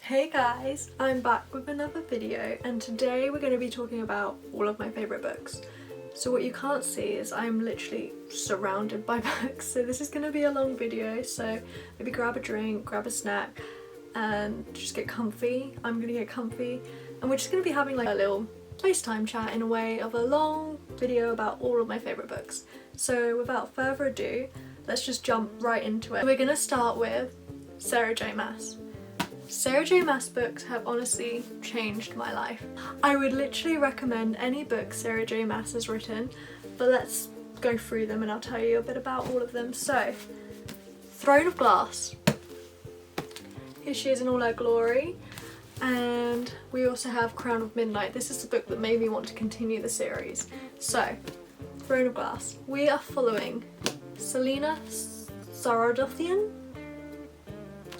Hey guys, I'm back with another video and today we're going to be talking about all of my favourite books. So what you can't see is I'm literally surrounded by books, so this is going to be a long video, so maybe grab a drink, grab a snack and just get comfy. I'm going to get comfy and we're just going to be having like a little FaceTime chat in a way of a long video about all of my favourite books. So without further ado, let's just jump right into it. We're going to start with Sarah J Maas. Sarah J Maas books have honestly changed my life. I would literally recommend any book Sarah J Maas has written, but let's go through them and I'll tell you a bit about all of them. So, Throne of Glass. Here she is in all her glory. And we also have Crown of Midnight. This is the book that made me want to continue the series. So, Throne of Glass. We are following Selena Saradothian.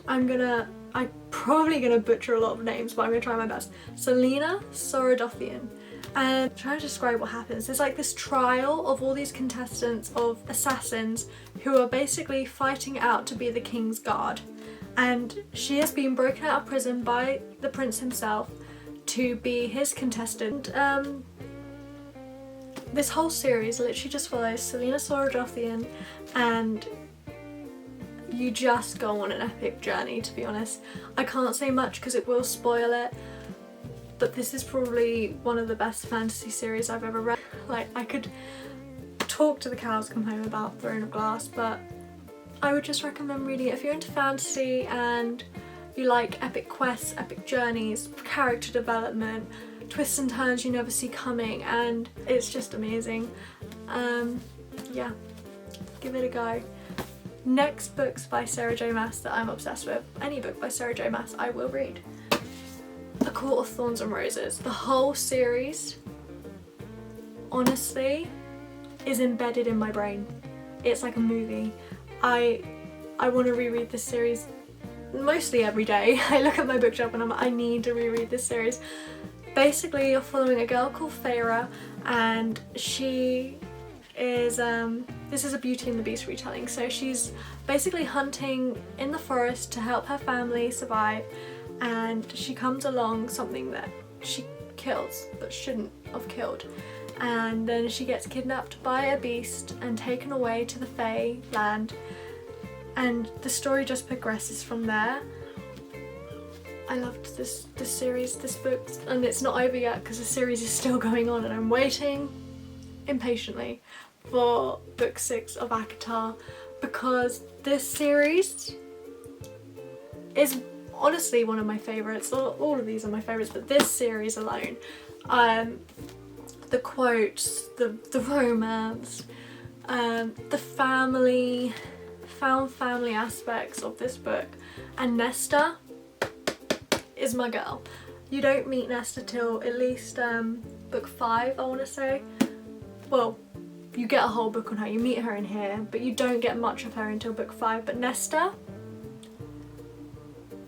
I'm probably gonna butcher a lot of names, but I'm gonna try my best. Selena Saradothian. And I'm trying to describe what happens. There's like this trial of all these contestants of assassins who are basically fighting out to be the king's guard. And she has been broken out of prison by the prince himself to be his contestant. This whole series literally just follows Selena Saradothian and you just go on an epic journey, to be honest. I can't say much because it will spoil it, but this is probably one of the best fantasy series I've ever read. Like, I could talk to the cows come home about Throne of Glass, but I would just recommend reading it if you're into fantasy and you like epic quests, epic journeys, character development, twists and turns you never see coming, and it's just amazing. Yeah, give it a go. Next books by Sarah J Maas that I'm obsessed with. Any book by Sarah J Maas I will read. A Court of Thorns and Roses. The whole series, honestly, is embedded in my brain. It's like a movie. I want to reread this series mostly every day. I look at my bookshelf and I'm like, I need to reread this series. Basically, you're following a girl called Feyre and she is this is a Beauty and the Beast retelling, so she's basically hunting in the forest to help her family survive, and she comes along something that she kills but shouldn't have killed, and then she gets kidnapped by a beast and taken away to the Fae land, and the story just progresses from there. I loved this series, this book, and it's not over yet because the series is still going on and I'm waiting impatiently for book 6 of ACOTAR, because this series is honestly one of my favourites. All of these are my favourites, but this series alone, the quotes, the romance, the family, found family aspects of this book, and Nesta is my girl. You don't meet Nesta till at least book 5, I want to say. Well, you get a whole book on her, you meet her in here, but you don't get much of her until book 5. But Nesta,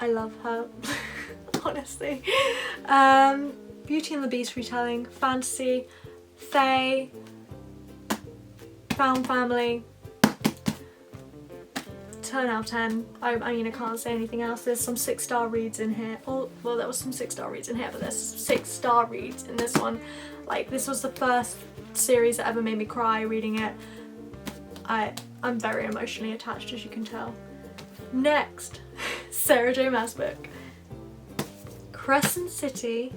I love her, honestly. Beauty and the Beast retelling, fantasy, fae, found family, 10 out of 10. I mean, I can't say anything else. There's some 6-star reads in here. Oh, well, there was some 6-star reads in here, but there's 6-star reads in this one. Like, this was the first series that ever made me cry reading it. I'm very emotionally attached, as you can tell. Next, Sarah J Maas book. Crescent City,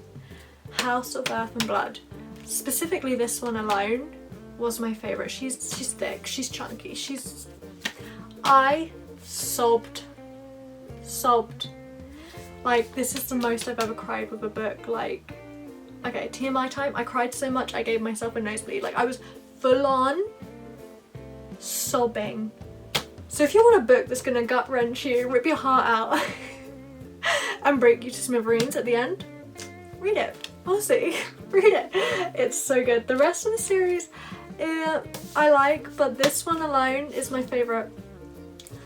House of Earth and Blood. Specifically this one alone was my favourite. She's thick, she's chunky, I sobbed. Like, this is the most I've ever cried with a book. Like, okay, TMI time, I cried so much I gave myself a nosebleed. Like, I was full on sobbing. So if you want a book that's gonna gut wrench you, rip your heart out and break you to smithereens at the end, read it. Honestly, read it. It's so good. The rest of the series I like, but this one alone is my favourite.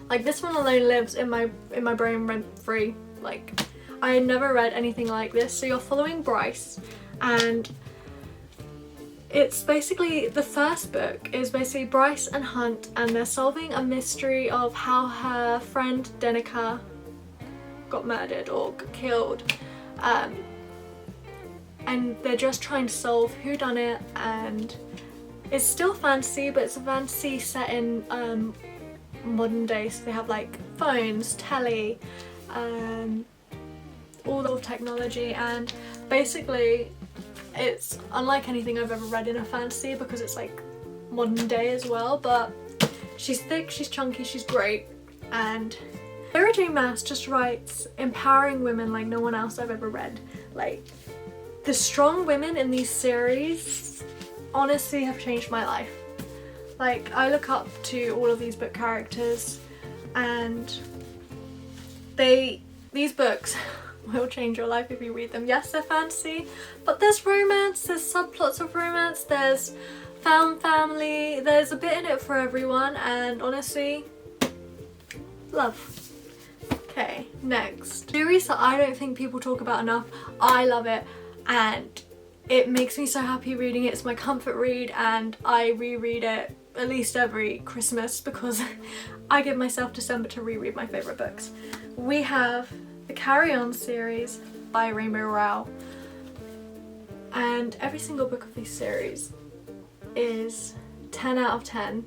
Like, this one alone lives in my brain rent free. Like, I had never read anything like this. So you're following Bryce, and it's basically, the first book is basically Bryce and Hunt, and they're solving a mystery of how her friend Danica got murdered or got killed, and they're just trying to solve whodunit, and it's still fantasy, but it's a fantasy set in modern day, so they have like phones, telly, all the technology, and basically it's unlike anything I've ever read in a fantasy because it's like modern day as well, but she's thick, she's chunky, she's great. And Sarah J Maas just writes empowering women like no one else I've ever read. Like, the strong women in these series honestly have changed my life. Like, I look up to all of these book characters, and these books will change your life if you read them. Yes, they're fantasy, but there's romance, there's subplots of romance, there's found family, there's a bit in it for everyone, and honestly, love. Okay, next. Series that I don't think people talk about enough. I love it, and it makes me so happy reading it. It's my comfort read, and I reread it at least every Christmas because I give myself December to reread my favourite books. We have the Carry On series by Rainbow Rowell, and every single book of this series is 10 out of 10.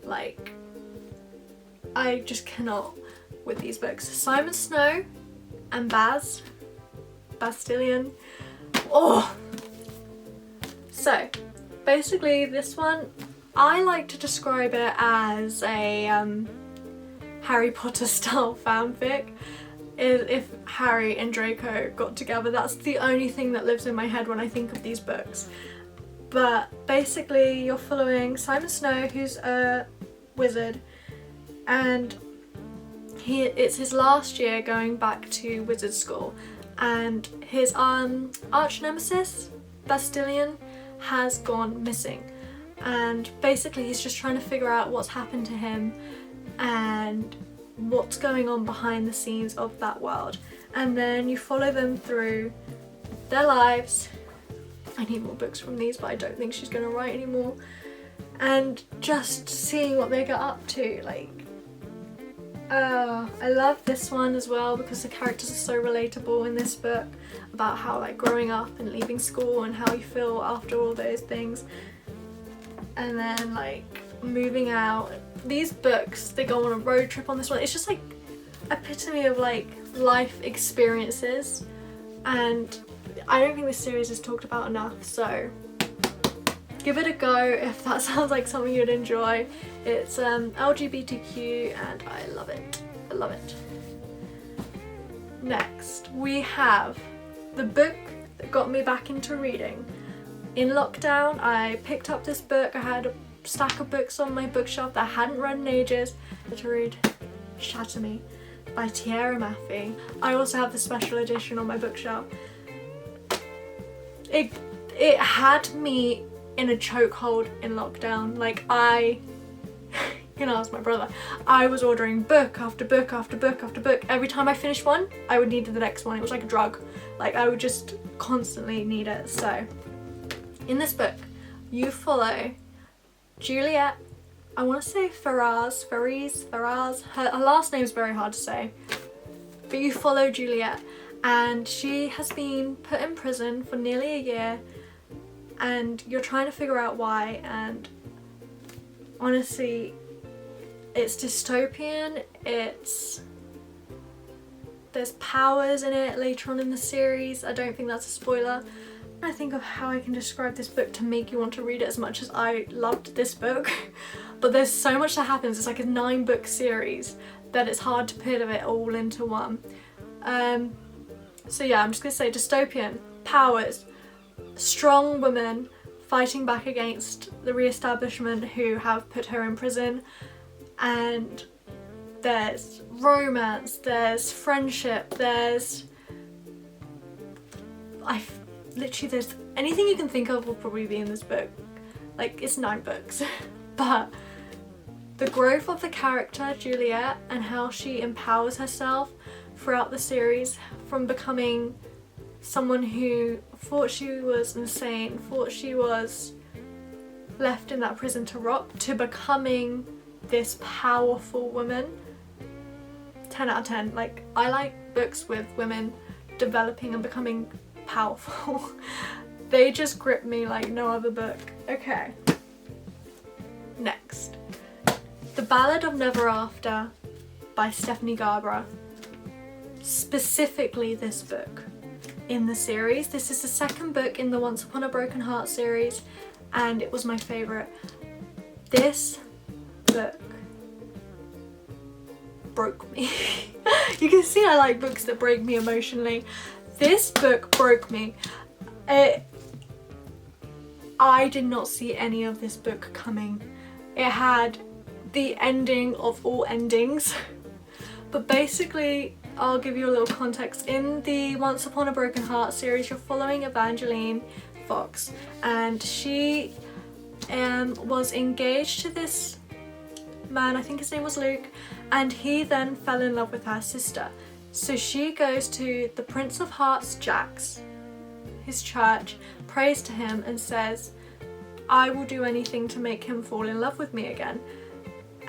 Like, I just cannot with these books. Simon Snow and Bastilian. Oh! So, basically this one, I like to describe it as a Harry Potter style fanfic. If Harry and Draco got together, that's the only thing that lives in my head when I think of these books. But basically you're following Simon Snow, who's a wizard, and it's his last year going back to wizard school, and his arch nemesis, Bastilian, has gone missing, and basically he's just trying to figure out what's happened to him and what's going on behind the scenes of that world. And then you follow them through their lives. I need more books from these, but I don't think she's gonna write anymore. And just seeing what they get up to, like, I love this one as well because the characters are so relatable in this book about how, like, growing up and leaving school and how you feel after all those things, and then like moving out. These books, they go on a road trip on this one. It's just like epitome of like life experiences, and I don't think this series is talked about enough, so give it a go if that sounds like something you'd enjoy. It's LGBTQ and I love it. I love it. Next, we have the book that got me back into reading. In lockdown, I picked up this book. I had a stack of books on my bookshelf that I hadn't read in ages. To read Shatter Me by Tierra Maffei. I also have the special edition on my bookshelf. It had me in a chokehold in lockdown. Like, I can ask my brother. I was ordering book after book after book after book. Every time I finished one, I would need the next one. It was like a drug. Like, I would just constantly need it. So, in this book, you follow Juliet. I want to say Faraz. Her last name is very hard to say. But you follow Juliet, and she has been put in prison for nearly a year, and you're trying to figure out why. And honestly, it's dystopian. There's powers in it later on in the series. I don't think that's a spoiler. I think of how I can describe this book to make you want to read it as much as I loved this book. But there's so much that happens. It's like a 9-book series that it's hard to put it all into one. So yeah, I'm just gonna say dystopian, powers, strong women fighting back against the re-establishment who have put her in prison, and there's romance, there's friendship, there's anything you can think of will probably be in this book. Like, it's 9 books. But the growth of the character Juliet and how she empowers herself throughout the series, from becoming someone who thought she was insane, thought she was left in that prison to rot, to becoming this powerful woman, 10 out of 10. Like, I like books with women developing and becoming powerful. They just grip me like no other book. Okay. Next. The Ballad of Never After by Stephanie Garber. Specifically this book in the series. This is the second book in the Once Upon a Broken Heart series, and it was my favourite. This book broke me. You can see I like books that break me emotionally. This book broke me. I did not see any of this book coming. It had the ending of all endings. But basically, I'll give you a little context. In the Once Upon a Broken Heart series, you're following Evangeline Fox, and she was engaged to this man, I think his name was Luke, and he then fell in love with her sister. So she goes to the Prince of Hearts, Jack's, his church, prays to him and says, I will do anything to make him fall in love with me again.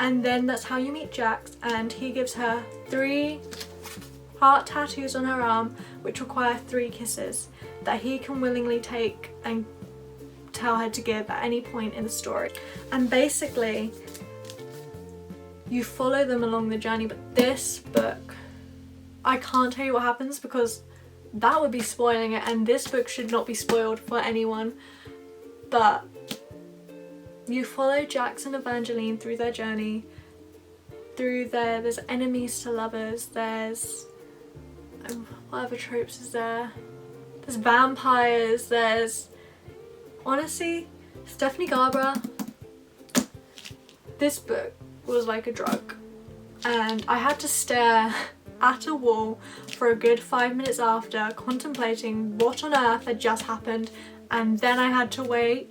And then that's how you meet Jax, and he gives her 3 heart tattoos on her arm which require 3 kisses that he can willingly take and tell her to give at any point in the story. And basically you follow them along the journey. But this book, I can't tell you what happens because that would be spoiling it, and this book should not be spoiled for anyone. But you follow Jax and Evangeline through their journey, there's enemies to lovers, there's what other tropes is there? There's vampires, there's, honestly, Stephanie Garber, this book was like a drug, and I had to stare at a wall for a good 5 minutes after, contemplating what on earth had just happened, and then I had to wait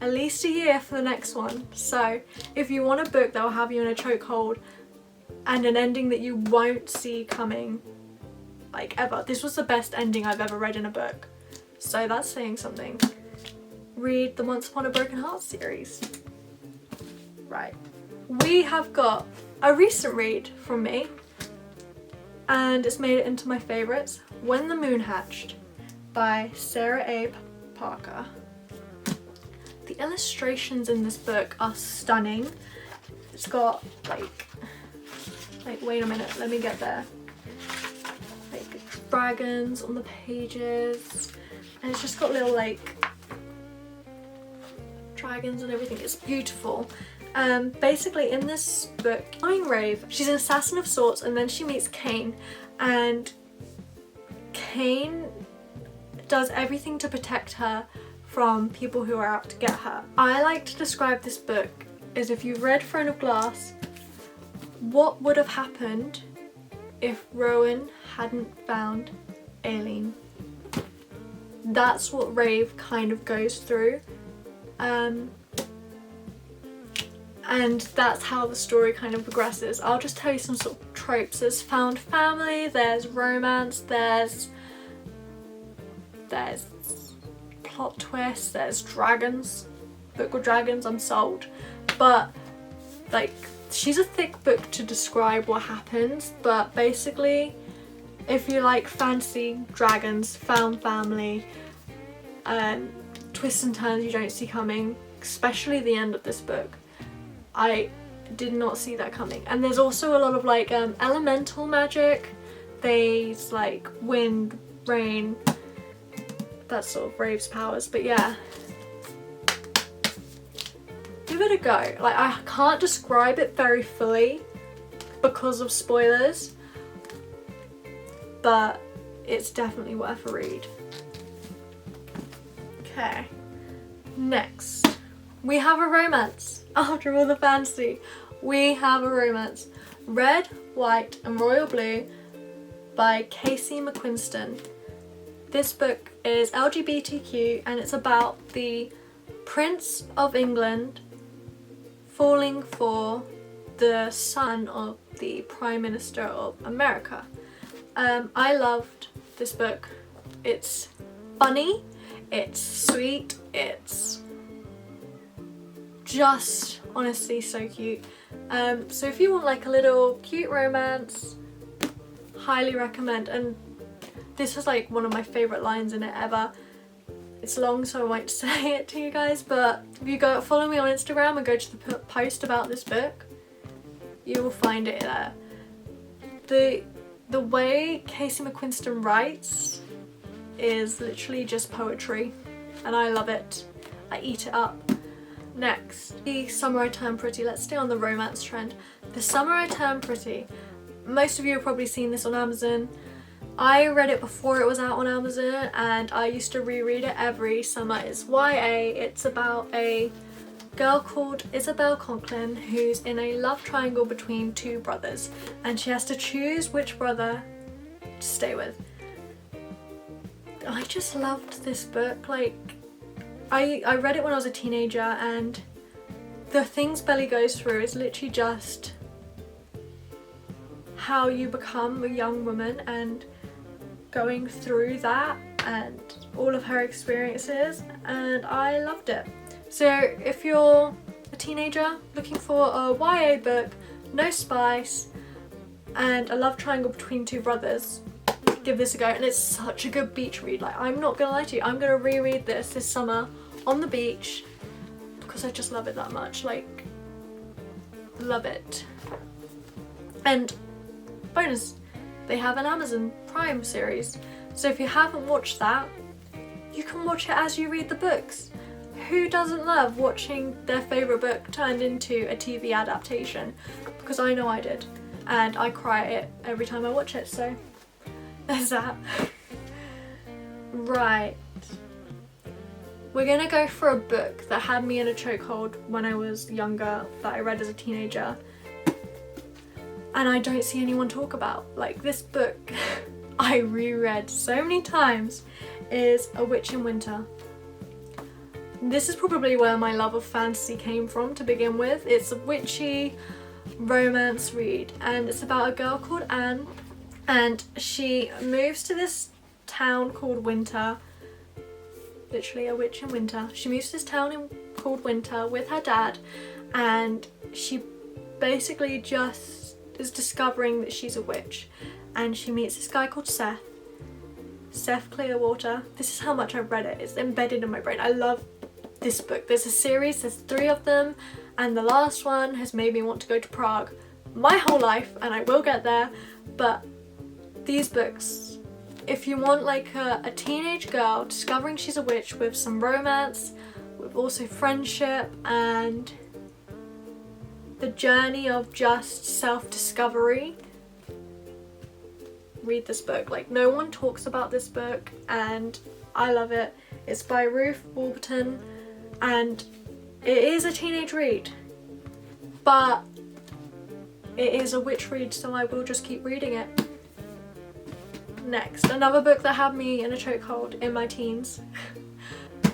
at least a year for the next one. So if you want a book that will have you in a chokehold and an ending that you won't see coming, like, ever, this was the best ending I've ever read in a book. So that's saying something. Read the Once Upon a Broken Heart series. Right. We have got a recent read from me, and it's made it into my favourites. When the Moon Hatched by Sarah A. Parker. The illustrations in this book are stunning. It's got like wait a minute, let me get there. Like dragons on the pages, and it's just got little like dragons and everything. It's beautiful. Basically in this book, following Rave, she's an assassin of sorts, and then she meets Kane, and Kane does everything to protect her from people who are out to get her. I like to describe this book as, if you've read Throne of Glass, what would have happened if Rowan hadn't found Aileen? That's what Rave kind of goes through. And that's how the story kind of progresses. I'll just tell you some sort of tropes. There's found family, there's romance, there's plot twists, there's dragons. Book with dragons, I'm sold. But like, she's a thick book to describe what happens, but basically if you like fantasy, dragons, found family, twists and turns you don't see coming, especially the end of this book, I did not see that coming. And there's also a lot of like elemental magic. There's like wind, rain, that's sort of Rave's powers. But yeah, give it a go. Like, I can't describe it very fully because of spoilers, but it's definitely worth a read. Okay, next we have a romance. After all the fantasy, we have a romance. Red, White and Royal Blue by Casey McQuiston. This book is LGBTQ, and it's about the Prince of England falling for the son of the Prime Minister of America. I loved this book. It's funny, it's sweet, it's just honestly so cute. So if you want like a little cute romance highly recommend. And this was like one of my favourite lines in it ever. It's long, so I won't say it to you guys, but if you go follow me on Instagram and go to the post about this book, you will find it there. The way Casey McQuiston writes is literally just poetry, and I love it. I eat it up. Next, The Summer I Turned Pretty. Let's stay on the romance trend. The Summer I Turned Pretty. Most of you have probably seen this on Amazon. I read it before it was out on Amazon, and I used to reread it every summer. It's YA. It's about a girl called Isabel Conklin who's in a love triangle between two brothers, and she has to choose which brother to stay with. I just loved this book. Like, I read it when I was a teenager, and the things Belly goes through is literally just how you become a young woman and going through that and all of her experiences, and I loved it. So if you're a teenager looking for a YA book, no spice, and a love triangle between two brothers, give this a go. And it's such a good beach read. Like, I'm not gonna lie to you, I'm gonna reread this summer on the beach because I just love it that much. Like, love it. And bonus, they have an Amazon Prime series, so if you haven't watched that, you can watch it as you read the books. Who doesn't love watching their favourite book turned into a TV adaptation? Because I know I did, and I cry at it every time I watch it, so there's that. Right, we're gonna go for a book that had me in a chokehold when I was younger, that I read as a teenager, and I don't see anyone talk about. Like, this book I reread so many times is A Witch in Winter. This is probably where my love of fantasy came from to begin with. It's a witchy romance read, and it's about a girl called Anne, and she moves to this town called Winter. Literally, a witch in winter. She moves to this town called Winter with her dad, and she basically just is discovering that she's a witch, and she meets this guy called Seth Clearwater. This is how much I've read it. It's embedded in my brain. I love this book. There's a series, there's 3 of them, and the last one has made me want to go to Prague my whole life, and I will get there. But these books, if you want like a teenage girl discovering she's a witch with some romance, with also friendship and the journey of just self-discovery, read this book. Like, no one talks about this book, and I love it. It's by Ruth Warburton, and it is a teenage read, but it is a witch read, so I will just keep reading it. Next, another book that had me in a chokehold in my teens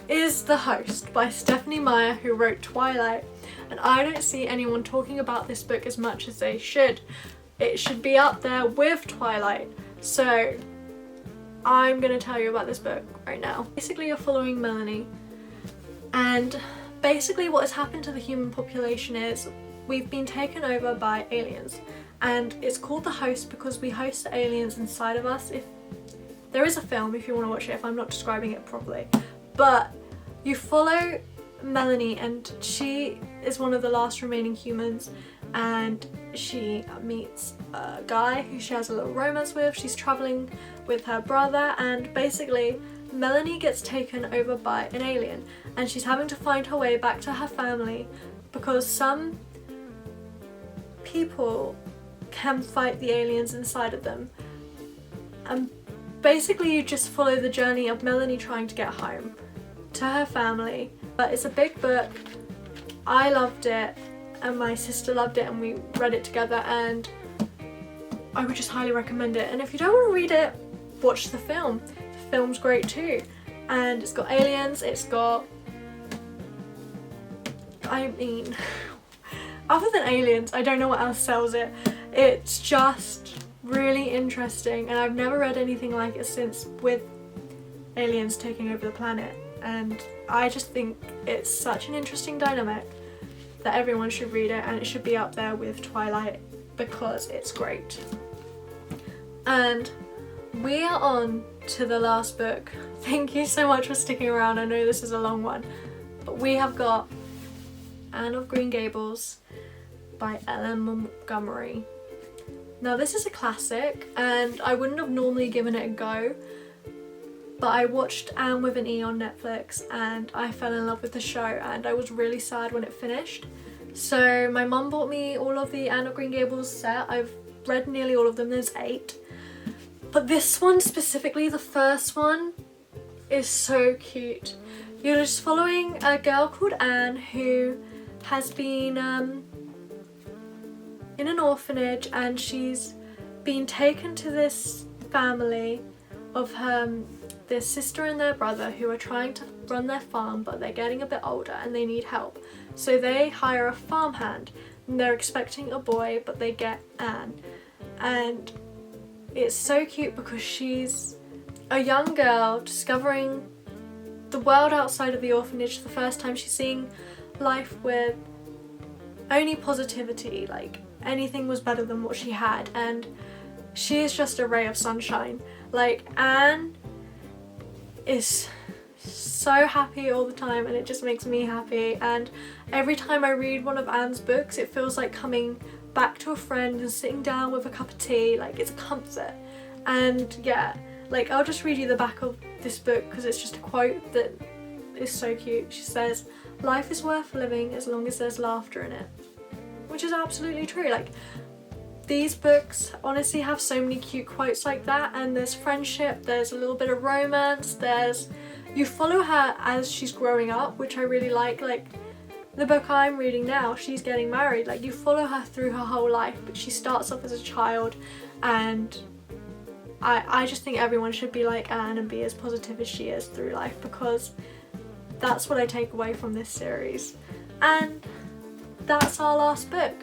is The Host by Stephanie Meyer, who wrote Twilight, and I don't see anyone talking about this book as much as they should. It should be up there with Twilight, so I'm gonna tell you about this book right now. Basically, you're following Melanie, and basically what has happened to the human population is we've been taken over by aliens, and it's called The Host because we host the aliens inside of us. If there is a film, if you want to watch it, if I'm not describing it properly, but you follow Melanie, and she is one of the last remaining humans, and she meets a guy who she has a little romance with. She's traveling with her brother, and basically Melanie gets taken over by an alien, and she's having to find her way back to her family because some people can fight the aliens inside of them. And basically you just follow the journey of Melanie trying to get home to her family. But it's a big book. I loved it, and my sister loved it, and we read it together, and I would just highly recommend it. And if you don't want to read it, watch the film. The film's great too, and it's got aliens, it's got, I mean, other than aliens, I don't know what else sells it. It's just really interesting, and I've never read anything like it since, with aliens taking over the planet, and I just think it's such an interesting dynamic that everyone should read it, and it should be up there with Twilight because it's great. And we are on to the last book. Thank you so much for sticking around. I know this is a long one, but we have got Anne of Green Gables by Ellen Montgomery. Now this is a classic and I wouldn't have normally given it a go, but I watched Anne with an E on Netflix and I fell in love with the show, and I was really sad when it finished. So my mum bought me all of the Anne of Green Gables set. I've read nearly all of them, there's 8. But this one specifically, the first one, is so cute. You're just following a girl called Anne who has been in an orphanage, and she's been taken to this family of their sister and their brother who are trying to run their farm, but they're getting a bit older and they need help. So they hire a farmhand and they're expecting a boy, but they get Anne. And it's so cute because she's a young girl discovering the world outside of the orphanage for the first time. She's seeing life with only positivity, like anything was better than what she had, and she is just a ray of sunshine. Like, Anne is so happy all the time and it just makes me happy, and every time I read one of Anne's books it feels like coming back to a friend and sitting down with a cup of tea. Like, it's a comfort. And yeah, like, I'll just read you the back of this book because it's just a quote that is so cute. She says, "Life is worth living as long as there's laughter in it," which is absolutely true. Like, these books honestly have so many cute quotes like that, and there's friendship, there's a little bit of romance, you follow her as she's growing up, which I really like. Like, the book I'm reading now, she's getting married. Like, you follow her through her whole life, but she starts off as a child, and I just think everyone should be like Anne and be as positive as she is through life, because that's what I take away from this series. And that's our last book.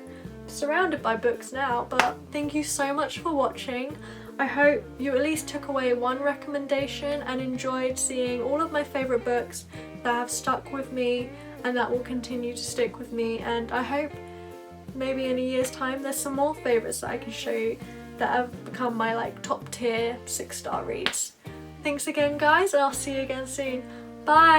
Surrounded by books now, but thank you so much for watching. I hope you at least took away one recommendation and enjoyed seeing all of my favourite books that have stuck with me and that will continue to stick with me, and I hope maybe in a year's time there's some more favourites that I can show you that have become my like top tier 6-star reads. Thanks again guys, and I'll see you again soon. Bye!